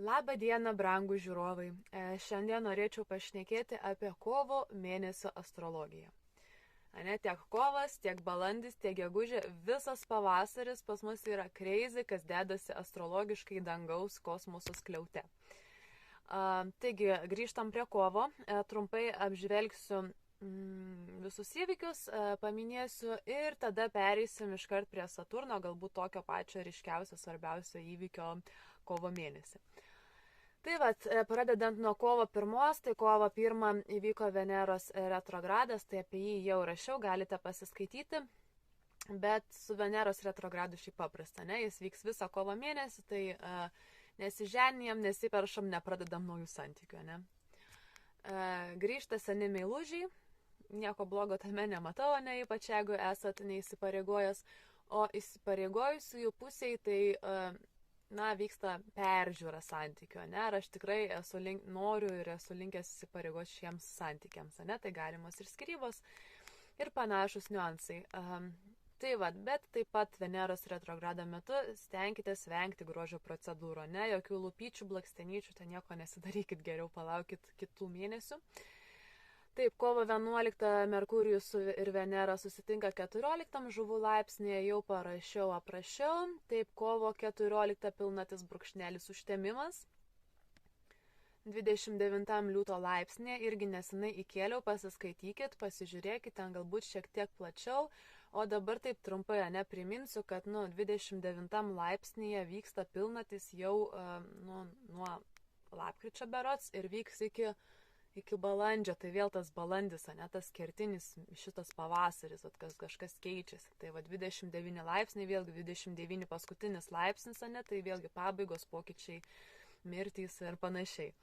Labą dieną, brangų žiūrovai. Šiandien norėčiau pašnekėti apie kovo mėnesio astrologiją. Ane, tiek kovas, tiek balandis, tiek gegužė, visas pavasaris pas mus yra crazy, kas dedasi astrologiškai dangaus kosmoso skliaute. Taigi, grįžtam prie kovo, trumpai apžvelgsiu visus įvykius, paminėsiu ir tada pereisim iškart prie Saturno, galbūt tokio pačio ryškiausio, svarbiausio įvykio kovo mėnesį. Tai vat, pradedant nuo kovo 1, tai kovo 1 įvyko Veneros retrogradas, tai apie jį jau rašiau, galite pasiskaityti, bet su Veneros retrogradu šiaip paprasta, ne, jis vyks visą kovo mėnesį, tai nesiženijam, nesiperšam, nepradedam naujų santykių, ne. Grįžta seni meilužiai, nieko blogo tame nematau, ne, ypač jeigu esat neįsipareigojęs, o įsipareigojusiųjų pusiai tai vyksta peržiūra santykių, ne, ar aš tikrai noriu ir esu linkęs įsipareigoti šiems santykiams, ne, tai galimos ir skyrybos ir panašus niuansai. Tai vad, bet taip pat Veneros retrogrado metu stenkitės vengti grožio procedūrų, ne, jokių lūpyčių, blakstenyčių, tai nieko nesidarykit, geriau palaukit kitų mėnesių. Taip, kovo 11 Merkurijus ir Venera susitinka 14 žuvų laipsnėje, jau parašiau, aprašiau. Taip, kovo 14 pilnatis brūkšnelis užtemimas. 29 liūto laipsnėje irgi nesenai įkėliau, pasiskaitykit, pasižiūrėkit, ten galbūt šiek tiek plačiau. O dabar taip trumpai, priminsiu, kad 29 laipsnėje vyksta pilnatis jau nuo lapkričio berods ir vyks iki balandžio, tai vėl tas balandis, ne, tas kertinis šitas pavasaris, kažkas keičiasi. Tai 29 laipsniai, vėlgi 29 paskutinis laipsnis, ne, tai vėlgi pabaigos, pokyčiai, mirtys ir panašiai.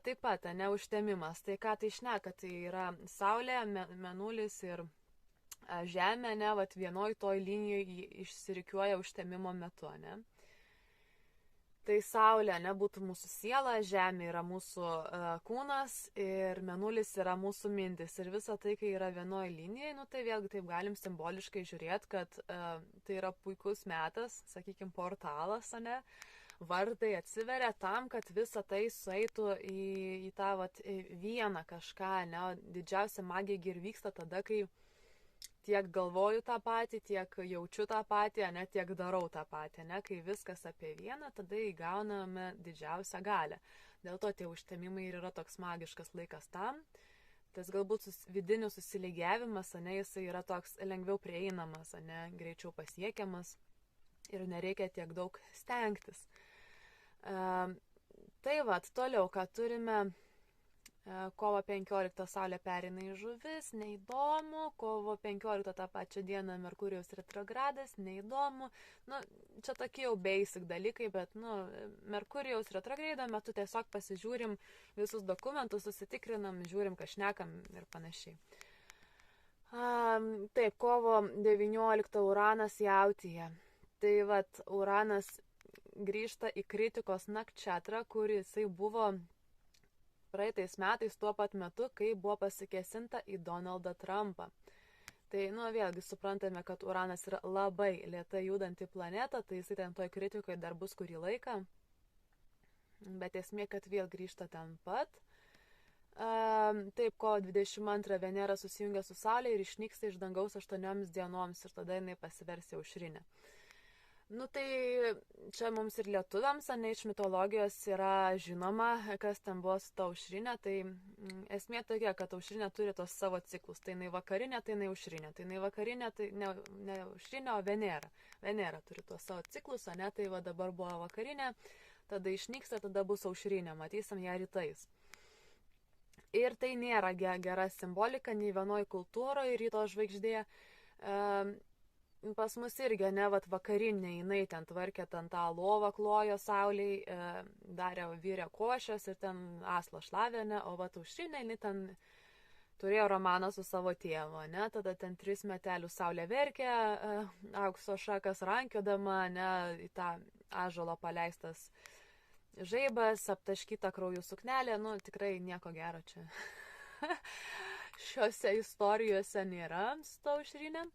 Taip pat, ne, užtemimas, tai ką tai šneka, tai yra Saulė, Mėnulis ir Žemė, ne, vienoj toj linijoje išsirikiuoja užtemimo metu, ne. Tai Saulė, ne, būtų mūsų siela, Žemė yra mūsų kūnas ir Mėnulis yra mūsų mintis. Ir visa tai, kai yra vienoje linijoje, tai vėlgi taip galim simboliškai žiūrėti, kad tai yra puikus metas, sakykime, portalas, ne, vartai atsiveria tam, kad visa tai sueitų į tą vieną kažką, ne, didžiausia magija ir vyksta tada, kai tiek galvoju tą patį, tiek jaučiu tą patį, ne, tiek darau tą patį, ne, kai viskas apie vieną, tada įgauname didžiausią galią. Dėl to tie užtemimai ir yra toks magiškas laikas tam. Tas galbūt vidinis susilygiavimas, ne, jisai yra toks lengviau prieinamas, ne, greičiau pasiekiamas ir nereikia tiek daug stengtis. Tai toliau, ką turime. Kovo 15 Saulė pereina į žuvis, neįdomu, kovo 15 tą pačią dieną Merkurijos retrogradas, neįdomu. Čia tokie jau basic dalykai, bet Merkurijos retrogrado metu tiesiog pasižiūrim visus dokumentus, susitikrinam, žiūrim, ką šnekam ir panašiai. Taip, kovo 19 Uranas Jautyje. Tai Uranas grįžta į kritikos nakčatrą, kuris buvo praeitais metais tuo pat metu, kai buvo pasikėsinta į Donaldą Trumpą. Tai, vėlgi suprantame, kad Uranas yra labai lėtai judanti planeta, tai jisai ten toj kritikoje dar bus kurį laiką. Bet esmė, kad vėl grįžta ten pat. Taip, kovo 22 Venera susijungia su Saulė ir išnyksta iš dangaus 8 dienoms ir tada jinai pasivers į aušrinę. Tai čia mums ir lietuviams, ne, iš mitologijos yra žinoma, kas ten buvo su ta aušrinė, tai esmė tokia, kad aušrinė turi tos savo ciklus, tai jinai vakarinė, tai jinai aušrinė, tai jinai vakarinė, tai ne aušrinė, o Venera. Venera turi tos savo ciklus, ne, tai dabar buvo vakarinė, tada išnyksta, tada bus aušrinė, matysim ją rytais. Ir tai nėra gera simbolika, nei vienoj kultūroje ryto žvaigždėje. Pas mus irgi, ne, vakarinė, jinai ten tvarkė ten tą lovą klojo Sauliai, darė vyrė košės ir ten aslą šlavė, ne, o aušrinė, jinai ten turėjo romaną su savo tėvu, ne, tada ten 3 metelių Saulė verkė, aukso šakas rankiodama, ne, į tą ąžuolo paleistas žaibas, aptaškyta kraujų suknelė, tikrai nieko gero čia šiuose istorijose nėra su ta aušrinė.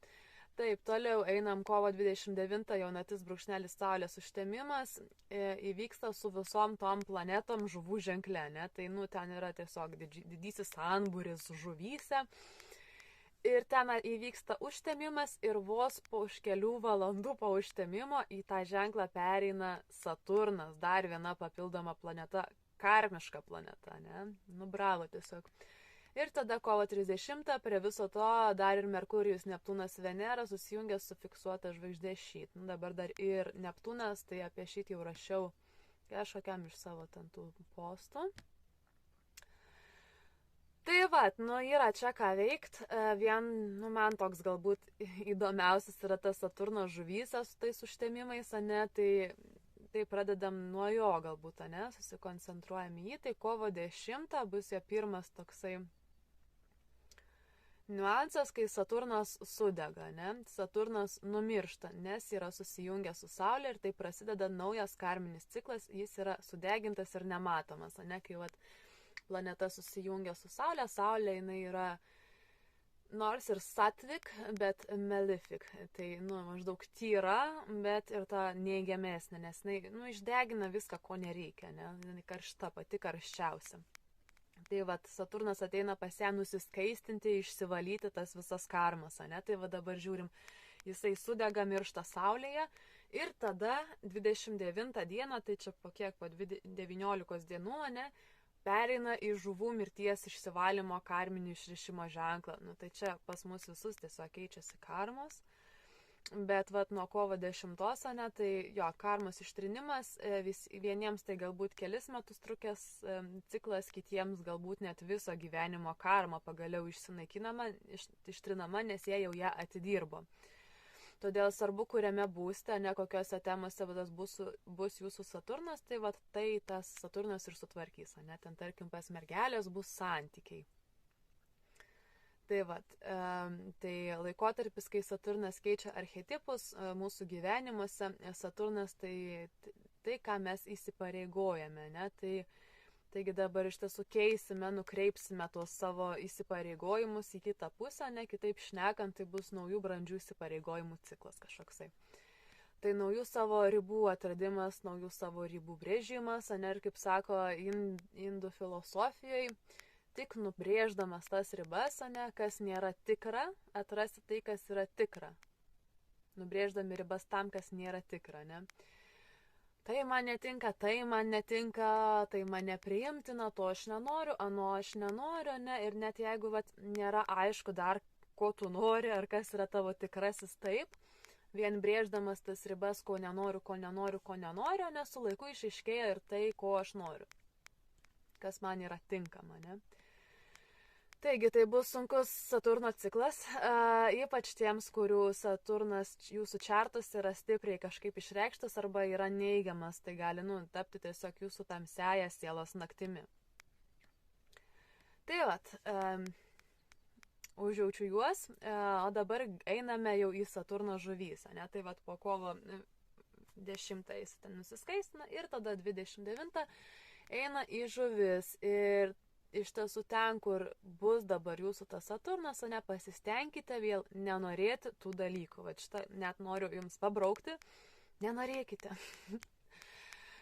Taip, toliau einam kovo 29, jaunatis brūkšnelis Saulės užtemimas, įvyksta su visom tom planetom žuvų ženkle, ne? Tai, ten yra tiesiog didysis sambūris žuvyse. Ir ten įvyksta užtemimas ir vos po už kelių valandų po užtemimo į tą ženklą pereina Saturnas, dar viena papildoma planeta, karmiška planeta, ne? Bravo tiesiog. Ir tada kovo 30 prie viso to dar ir Merkurijus, Neptūnas, Venera susijungia su fiksuota žvaigždė Šyt. Dabar dar ir Neptūnas, tai apie Šyt jau rašiau kažkokiam iš savo tentų postų. Tai yra čia ką veikt. Vien, man toks galbūt įdomiausias yra tas Saturno žuvyse su tais užtemimais, ne, tai pradedam nuo jo galbūt, ne, susikoncentruojam į jį. Tai kovo 10 bus jo pirmas toksai niuansas, kai Saturnas sudega, ne? Saturnas numiršta, nes yra susijungęs su Saulė ir tai prasideda naujas karminis ciklas, jis yra sudegintas ir nematomas, ne? Kai planeta susijungia su Saulė, Saulė jinai yra nors ir satvik, bet melifik, tai maždaug tyra, bet ir ta neigiamesnė, nes jinai išdegina viską, ko nereikia, ne? Jinai karšta, pati karščiausia. Tai Saturnas ateina pas ją nusiskaistinti, išsivalyti tas visas karmas, ne? Tai dabar žiūrim, jisai sudega, miršta Saulėje ir tada 29 dieną, tai čia po 19 dienų, ne, pereina į žuvų mirties išsivalymo karminių išrišimo ženklą. Tai čia pas mus visus tiesiog keičiasi karmos. Bet nuo kovo 10, ne, tai jo, karmos ištrinimas, vieniems tai galbūt kelis metus trukęs ciklas, kitiems galbūt net viso gyvenimo karma pagaliau išsinaikinama, ištrinama, nes jie jau ją atidirbo. Todėl svarbu, kuriame būste, ne kokiose temose bus jūsų Saturnas, tai tas Saturnas ir sutvarkys, ne, ten tarkim pas mergelės bus santykiai. Tai tai laikotarpis, kai Saturnas keičia archetipus mūsų gyvenimuose, Saturnas tai, ką mes įsipareigojame, ne? Taigi dabar iš tiesų keisime, nukreipsime tuos savo įsipareigojimus į kitą pusę, ne, kitaip šnekant, tai bus naujų brandžių įsipareigojimų ciklas kažkoksai. Tai naujų savo ribų atradimas, naujų savo ribų brėžimas, ne, ir kaip sako indų filosofijoje, tik nubrėždamas tas ribas, ne, kas nėra tikra, atrasti tai, kas yra tikra. Nubrėždami ribas tam, kas nėra tikra, ne. Tai man netinka, tai man nepriimtina, to aš nenoriu, ano aš nenoriu, ne, ir net jeigu nėra aišku dar, ko tu nori, ar kas yra tavo tikrasis taip, vien brėždamas tas ribas, ko nenoriu, nes su laiku išaiškėja ir tai, ko aš noriu. Kas man yra tinkama, ne. Taigi, tai bus sunkus Saturno ciklas, ypač tiems, kurių Saturnas jūsų čartas yra stipriai kažkaip išreikštas arba yra neigiamas, tai gali tapti tiesiog jūsų tamsiaja sielos naktimi. Tai užjaučiu juos, o dabar einame jau į Saturno žuvys, ne? Tai po kovo 10 jis ten nusiskaistina ir tada 29 eina į žuvis ir iš tiesų ten, kur bus dabar jūsų tas Saturnas, o ne, pasistengkite vėl nenorėti tų dalykų. Šitą net noriu jums pabraukti, nenorėkite.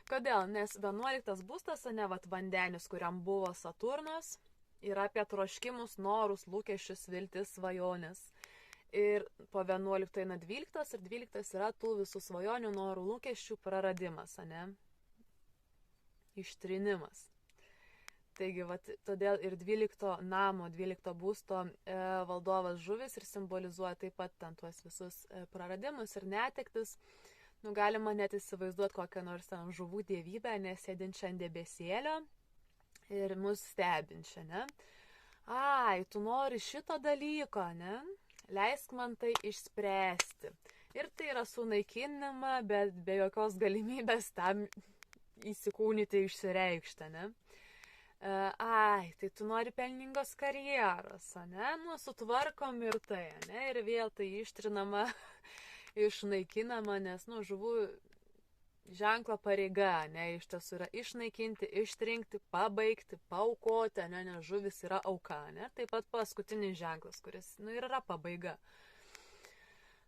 Kodėl? Nes 11 būstas, o ne, vandenis, kuriam buvo Saturnas, yra apie troškimus, norus, lūkesčius, viltis, svajonės. Ir po 11 eina 12 ir 12 yra tų visų svajonių, norų, lūkesčių praradimas, ne? Ištrinimas. Taigi, todėl ir 12 namo, 12 būsto valdovas žuvis ir simbolizuoja taip pat ten tuos visus praradimus ir netektis. Galima net įsivaizduoti kokią nors ten žuvų dievybę, nesėdinčią ant debesėlio ir mus stebinčią, ne? Ai, tu nori šito dalyko, ne? Leisk man tai išspręsti. Ir tai yra sunaikinama, bet be jokios galimybės tam įsikūnyti, išsireikšti, ne? Ai, tai tu nori pelningos karjeros, ne? Sutvarkom ir tai, ne? Ir vėl tai ištrinama, išnaikinama, nes, žuvų ženklo pareiga, ne? Iš tiesų yra išnaikinti, ištrinkti, pabaigti, paaukoti, ne? Nes žuvis yra auka, ne? Taip pat paskutinis ženklas, kuris, ir yra pabaiga.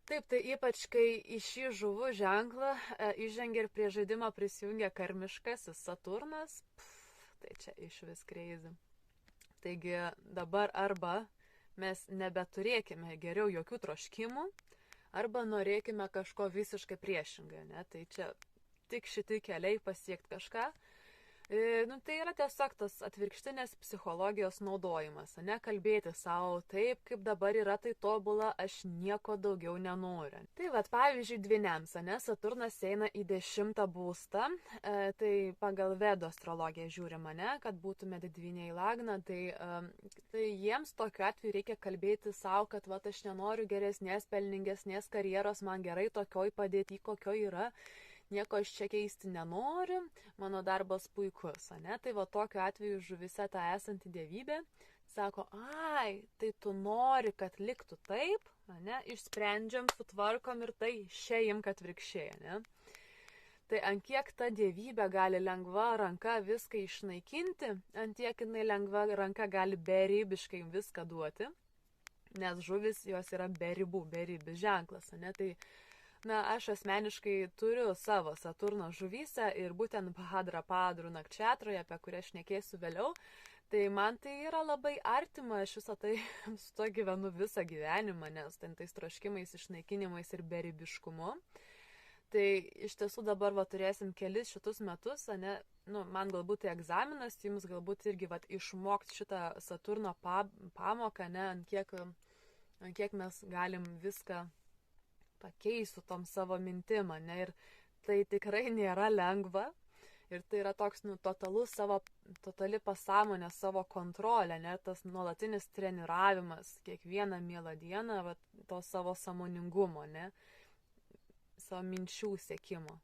Taip, tai ypač kai į šį žuvų ženklą įžengia ir prie žaidimo prisijungia karmiškasis Saturnas, tai čia iš vis crazy. Taigi dabar arba mes nebeturėkime geriau jokių troškimų, arba norėkime kažko visiškai priešingai, ne? Tai čia tik šitie keliai pasiekti kažką. Tai yra tiesiog tas atvirkštinės psichologijos naudojimas, ne kalbėti savo taip, kaip dabar yra, tai tobula, aš nieko daugiau nenoriu. Tai vat, pavyzdžiui, dvyniams, ne, Saturnas eina į 10 būstą, tai pagal Vedų astrologiją žiūrima, ne, kad būtumėte dvyniai lagna, tai jiems tokiu atveju reikia kalbėti savo, kad vat, aš nenoriu geresnės, pelningesnės karjeros, man gerai tokioj padėti, kokioj yra. Nieko aš čia keisti nenoriu, mano darbas puikus, ne? Tai va tokiu atveju žuvise ta esanti dievybė sako, ai, tai tu nori, kad liktų taip, ne? Išsprendžiam, sutvarkom ir tai išėjim, kad virkščiai, ne? Tai ant kiek ta dievybė gali lengva ranka viską išnaikinti, ant tiek jinai lengva ranka gali beribiškai viską duoti, nes žuvis jos yra beribis ženklas, ne? Tai aš asmeniškai turiu savo Saturno žuvyse ir būtent Bhadrapadrų nakčiatroje, apie kurią šnekėsiu vėliau, tai man tai yra labai artima, aš visą tai su to gyvenu visą gyvenimą, nes ten tais troškimais, išnaikinimais ir beribiškumu. Tai iš tiesų dabar turėsim kelis šitus metus, ne, man galbūt tai egzaminas, jums galbūt irgi išmokti šitą Saturno pamoką, ne, ant kiek mes galim viską pakeisiu tom savo mintim, ne, ir tai tikrai nėra lengva, ir tai yra toks, totali pasąmonė, savo kontrolė, ne, tas nuolatinis treniravimas, kiekvieną mielą dieną, to savo sąmoningumo, ne, savo minčių siekimo,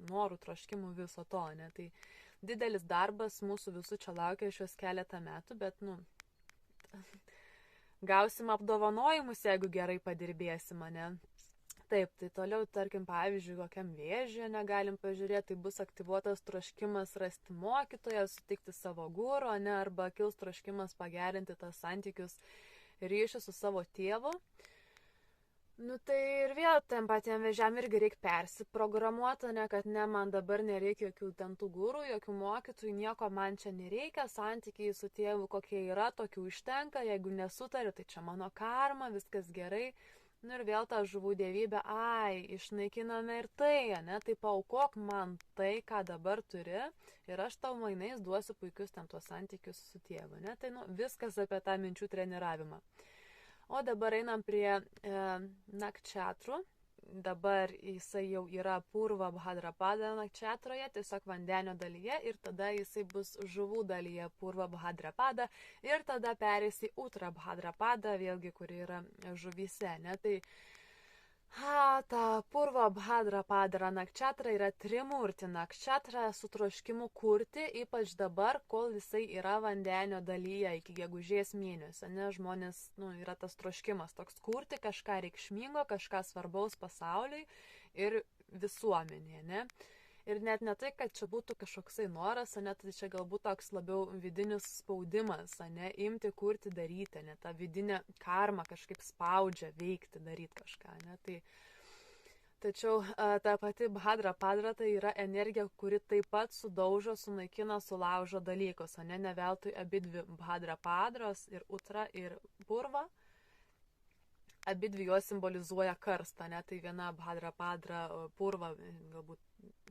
norų, troškimų, viso to, ne, tai didelis darbas mūsų visų čia laukia šios keletą metų, bet, gausim apdovanojimus, jeigu gerai padirbėsim, ne. Taip, tai toliau, tarkim, pavyzdžiui, kokiam vėžiui negalim pažiūrėti, tai bus aktyvuotas troškimas rasti mokytoją, sutikti savo guru, ne, arba kils troškimas pagerinti tas santykius ryšį su savo tėvu. Tai ir vėl tam patiem vėžiam irgi reikia persiprogramuoti, ne, kad ne, man dabar nereikia jokių ten tų gurų, jokių mokytojų, nieko man čia nereikia, santykiai su tėvu kokie yra, tokių užtenka, jeigu nesutariu, tai čia mano karma, viskas gerai. Ir vėl tą žuvų dievybę, išnaikiname ir tai, ne, tai paaukok man tai, ką dabar turi, ir aš tau mainais duosiu puikius ten tuos santykius su tėvu, ne, tai viskas apie tą minčių treniravimą. O dabar einam prie nakčiatrų, dabar jisai jau yra Purva Bhadrapada nakčiatroje, tiesiog vandenio dalyje, ir tada jisai bus žuvų dalyje Purva Bhadrapada, ir tada perės į Uttara Bhadrapada, vėlgi, kuri yra žuvyse, ne, tai ta Purva Bhadrapada nakčiatra yra trimurti nakčiatra su troškimu kurti, ypač dabar, kol jisai yra vandenio dalyje iki gegužės mėnesio, ne, žmonės, yra tas troškimas toks kurti kažką reikšmingo, kažką svarbaus pasauliui ir visuomenėje, ne. Ir net ne tai, kad čia būtų kažkoksai noras, ne, tai čia galbūt toks labiau vidinis spaudimas, ne, imti, kurti, daryti, ne, ta vidinė karma kažkaip spaudžia veikti, daryti kažką, ne, tai tačiau ta pati Bhadrapada tai yra energija, kuri taip pat sudaužo, sunaikina, sulaužo dalykus, ne veltui abidvi Bhadrapadros ir Uttara ir Purva, abidvi jos simbolizuoja karstą, ne, tai viena Bhadrapada Purva galbūt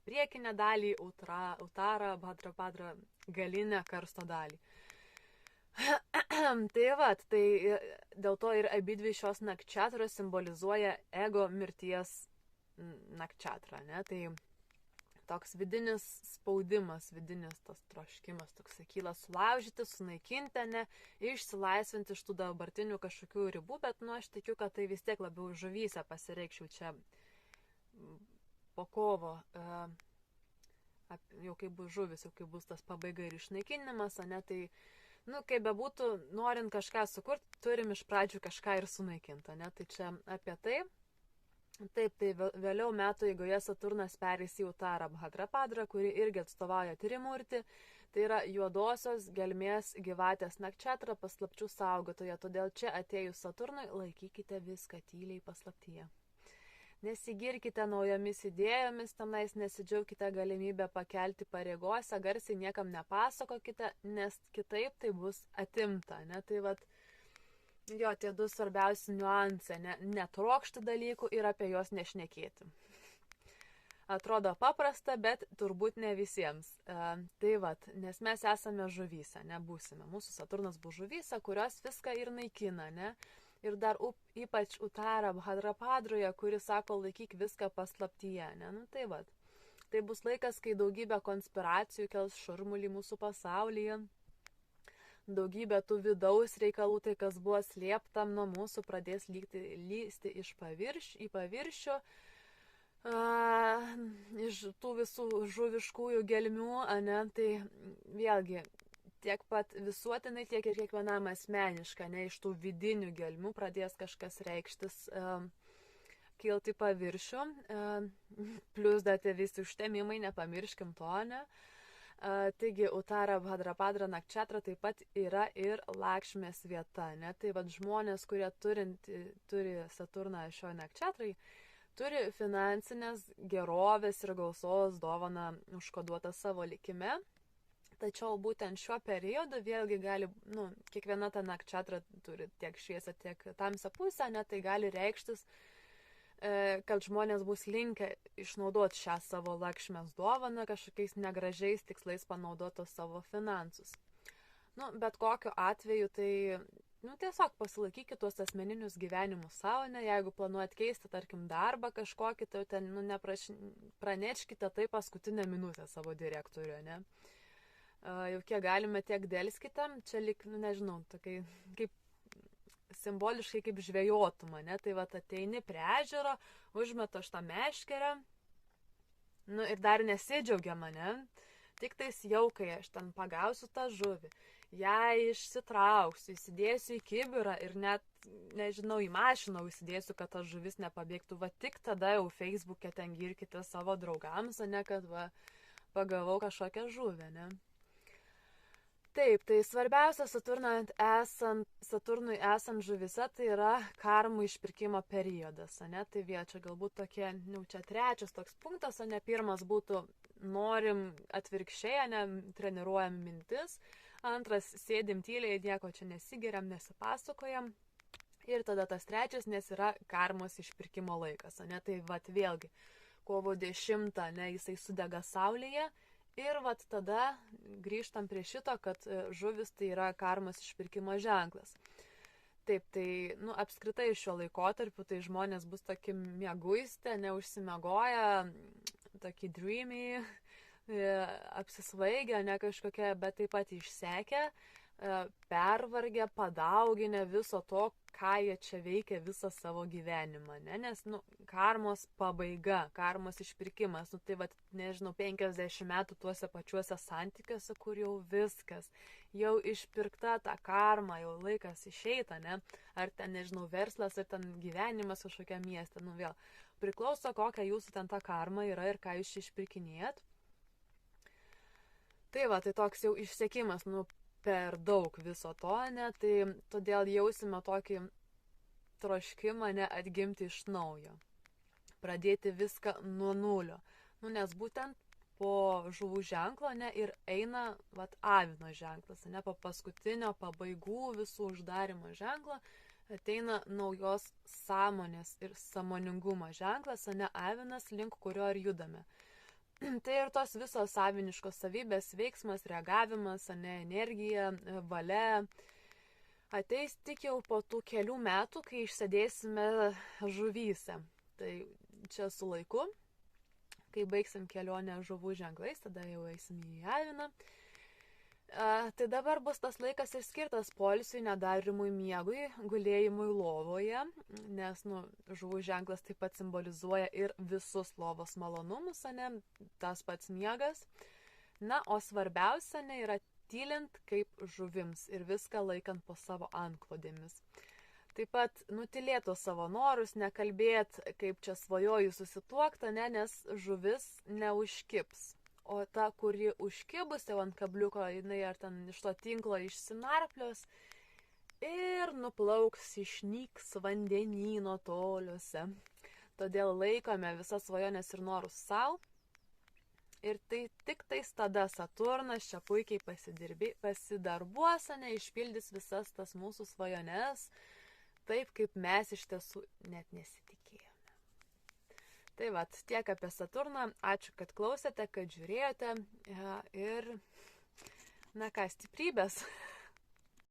priekinę dalį, Uttara Bhadrapada galinę karsto dalį. Tai dėl to ir abidvi šios nakčiatros simbolizuoja ego mirties nakčiatrą, ne? Tai toks vidinis spaudimas, vidinis tas troškimas, toks kyla sulaužyti, sunaikinti, ne, išsilaisvinti iš tų dabartinių kažkokių ribų, bet, aš tikiu, kad tai vis tiek labiau žuvyse pasireikščiau čia po kovo, jau kaip bus žuvis, jau kaip bus tas pabaiga ir išnaikinimas, ne, tai, kaip bebūtų, norint kažką sukurti, turim iš pradžių kažką ir sunaikinti, ne, tai čia apie tai. Taip, tai vėliau metų eigoje Saturnas perės į Uttara Bhadrapada, kuri irgi atstovauja trimurti, tai yra juodosios gelmės gyvatės nakčiatra, paslapčių saugotoja, todėl čia atėjus Saturnui laikykite viską tyliai paslaptyje. nesigirkite naujomis idėjomis, tenais nesidžiaukite galimybę pakelti pareigose, garsiai niekam nepasakokite, nes kitaip tai bus atimta. Ne? Tai vat, jo, tie du svarbiausi niuansai, netrokšti dalykų ir apie juos nešnekėti. Atrodo paprasta, bet turbūt ne visiems. Tai vat, nes mes esame žuvyse, nebūsime. Mūsų Saturnas bus žuvyse, kurios viską ir naikina, ne? Ir dar ypač Uttara Bhadrapadroje, kuris sako, laikyk viską paslaptyje, ne? Nu tai vat. Tai bus laikas, kai daugybė konspiracijų kels šurmulį mūsų pasaulyje. Daugybė tų vidaus reikalų, tai kas buvo slėptam nuo mūsų, pradės lysti į paviršių. Iš tų visų žuviškųjų gelmių, ne, tai vėlgi tiek pat visuotinai, tiek ir kiekvienam asmeniškai, ne, iš tų vidinių gelmių pradės kažkas reikštis, kilti paviršių, plus dar tie visi užtemimai, nepamirškim to, ne. Taigi Uttara Bhadrapadra Nakčatra taip pat yra ir Lakšmės vieta, ne, tai vad žmonės, kurie turi Saturną šio Nakčatrai, turi finansinės gerovės ir gausos dovaną užkoduotą savo likime, tačiau būtent šiuo periodu vėlgi gali, kiekviena ta nakčatra turi tiek šviesą, tiek tamsią pusę, ne, tai gali reikštis, kad žmonės bus linkę išnaudoti šią savo Lakšmės dovaną, kažkokiais negražiais tikslais panaudotos savo finansus. Bet kokiu atveju tai tiesiog pasilaikykite tuos asmeninius gyvenimus savo, ne, jeigu planuojat keisti, tarkim, darbą kažkokį, tai ten, praneškite tai paskutinę minutę savo direktoriui, ne. Jau kiek galime, tiek dėlskite, čia lyg, nežinau, tokai, kaip simboliškai kaip žvejotumą, ne, tai vat ateini prie ežero, užmeta šitą meškerę, ir dar nesidžiaugiama, ne, tik tais jau, kai aš ten pagausiu tą žuvį, ją išsitrauksiu, įsidėsiu į kibirą ir net, nežinau, į mašiną įsidėsiu, kad ta žuvis nepabėgtų, va tik tada jau Facebook'e ten girkite savo draugams, ne, kad va pagavau kažkokią žuvę, ne. Taip, tai svarbiausia Saturnui esant žuvise, tai yra karmų išpirkimo periodas, ne, tai čia galbūt tokie, čia trečias toks punktas, ne, pirmas būtų norim atvirkščiai, ne, treniruojam mintis, antras sėdim tyliai, nieko čia nesigeriam, nesipasakojam, ir tada tas trečias, nes yra karmos išpirkimo laikas, ne, tai vat vėlgi, kovo 10, ne, jisai sudega saulėje, ir vat tada grįžtam prie šito, kad žuvis tai yra karmos išpirkimo ženklas. Taip, tai, apskritai šiuo laikotarpiu, tai žmonės bus tokie mieguistė, neužsimiegoję, tokie dreamy, apsisvaigę, ne kažkokie, bet taip pat išsekę, pervargę, padauginę viso to, ką jie čia veikia visą savo gyvenimą, ne? Nes, karmos pabaiga, karmos išpirkimas, tai vat, nežinau, 50 metų tuose pačiuose santykiuose, kur jau viskas, jau išpirkta ta karma, jau laikas išeita, ne? Ar ten, nežinau, verslas, ar ten gyvenimas kažkokia mieste, vėl, priklauso, kokia jūsų ten ta karma yra ir ką jūs išpirkinėjat. Tai va, tai toks jau išsekimas, per daug viso to, ne, tai todėl jausime tokį troškimą, ne, atgimti iš naujo, pradėti viską nuo nulio, nes būtent po žuvų ženklo, ne, ir eina, vat, avino ženklas, ne, po paskutinio pabaigų visų uždarimo ženklo, ateina naujos sąmonės ir sąmoningumo ženklas, ne, avinas, link kurio ir judame. Tai ir tos visos saviniškos savybės, veiksmas, reagavimas, ne, energija, valia, ateis tik jau po tų kelių metų, kai išsėdėsime žuvyse. Tai čia su laiku, kai baigsim kelionę žuvų ženklais, tada jau eisim į aviną. Tai dabar bus tas laikas ir skirtas poilsiui, nedarimui, miegui, gulėjimui lovoje, nes, žuvų ženklas taip pat simbolizuoja ir visus lovos malonumus, ne, tas pats miegas. O svarbiausia, ne, yra tylint kaip žuvims ir viską laikant po savo antklodėmis. Taip pat nutilėtų savo norus, nekalbėt, kaip čia svajoju susituoktą, ne, nes žuvis neužkips. O ta, kuri užkibus jau ant kabliuko, jinai ar ten iš to tinklo išsinarplios ir nuplauks, išnyks vandenyno toliuose. todėl laikome visas svajonės ir norus savo. Ir tai tik tais tada Saturnas čia puikiai pasidarbuos, neišpildys visas tas mūsų svajones, taip kaip mes iš tiesų net nesitikėjome. Tai vat, tiek apie Saturną. Ačiū, kad klausėte, kad žiūrėjote. Ir, na ką, stiprybės.